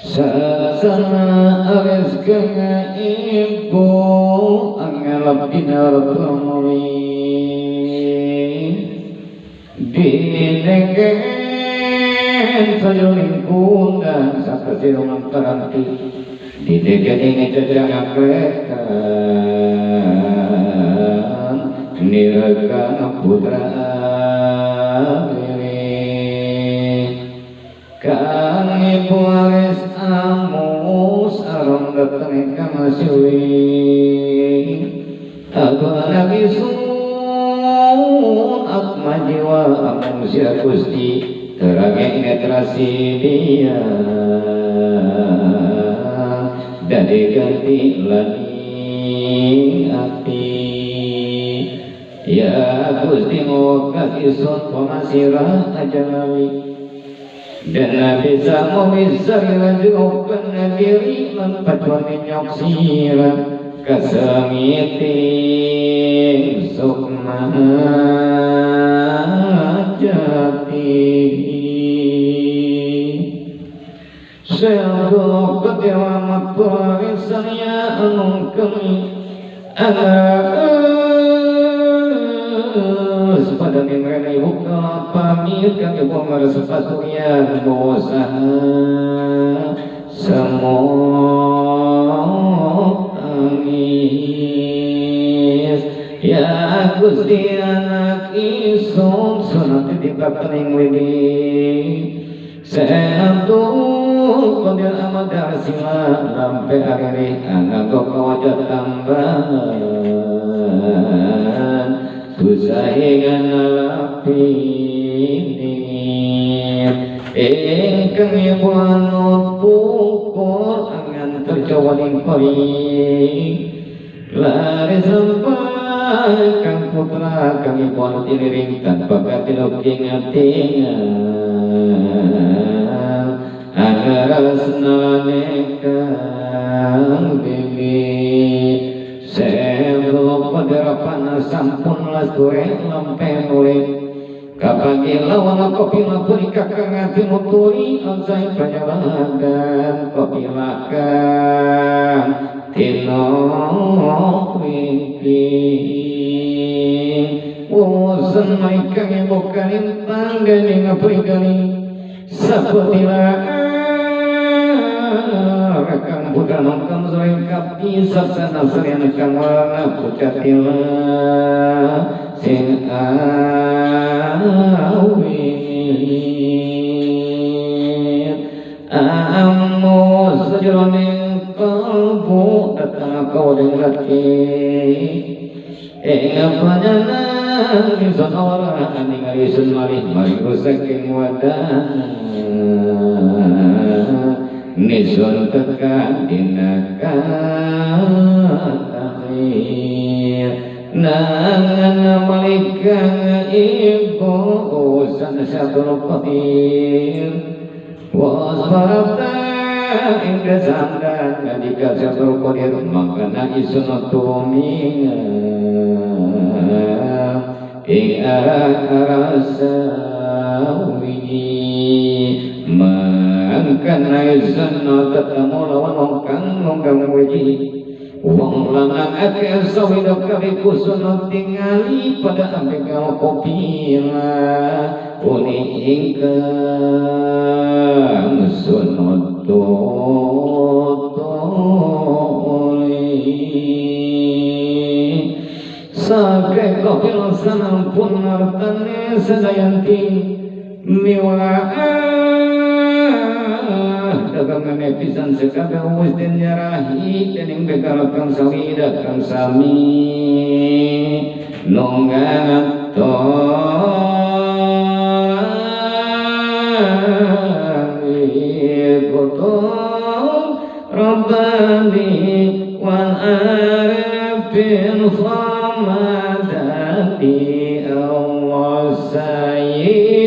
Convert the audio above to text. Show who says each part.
Speaker 1: Sasana rezeki ibu angelap binar pramuri dinegen sajuling kundang sakasirungan paranti dinegen ingin cacang akrekan nirakan putra kang ibu aris amus arom dateng kang siwi agwa nabi sun atma jiwa amung sia gusti terangeng netrasi dia dari ganti lani ati ya gusti ngokat isun pemasirah aja nabi dan Nabi sama wisari juga diri lempatuan minyok sirah kasamiting sukma jati seluruh kedewa maturisannya anung kami pada minggu buka pamit kami bongkar sepatunya bosa semua tangis ya Gusti anak isun sunat di belakang widi sentuh kodir amat sila sampai akhirnya anak kau wajah tambahan tusahingan lapini ingkang ibu anut pukul angan terjawaling kori lari sampai kang putra kang ibu anut iliring tanpa katilok ingat-ingat agar senalane kang bibi sebelum pederapan sampun las goreng lampe nuling kapagi lawan kopi lapuri kakang hati muturi ansai panjalanan kopi lakang tino wiki wosan maikang ibu kanin tanggani ngapurigani saputilaan rakang putra nongkam selengkap isaksana sarian kang warna pucatila sing awit amus sejeroning kalbu datang kau dengrati panjana isun orang ningali isun malih mari rusaking wadah nisun tekan dinakan akhir nangan malikang ibu usan syatul qadir wasbarabta inda sandan ngadika syatul qadir makana isun tuminga ing arasa wiji mangkana isun ketemu lawan nongkang nongkang wiji wong lanang akeh sawida kali kusun tingali pada ambekal kopila uni ingkang sunotoli sakai kopil sanampun artane sedayanti miwaan dagangan pisan sekabeh wis den nyarahi dening bekal kang sawida kang sami nonggang gotong rabbani wal arifin samadati Allah sayyid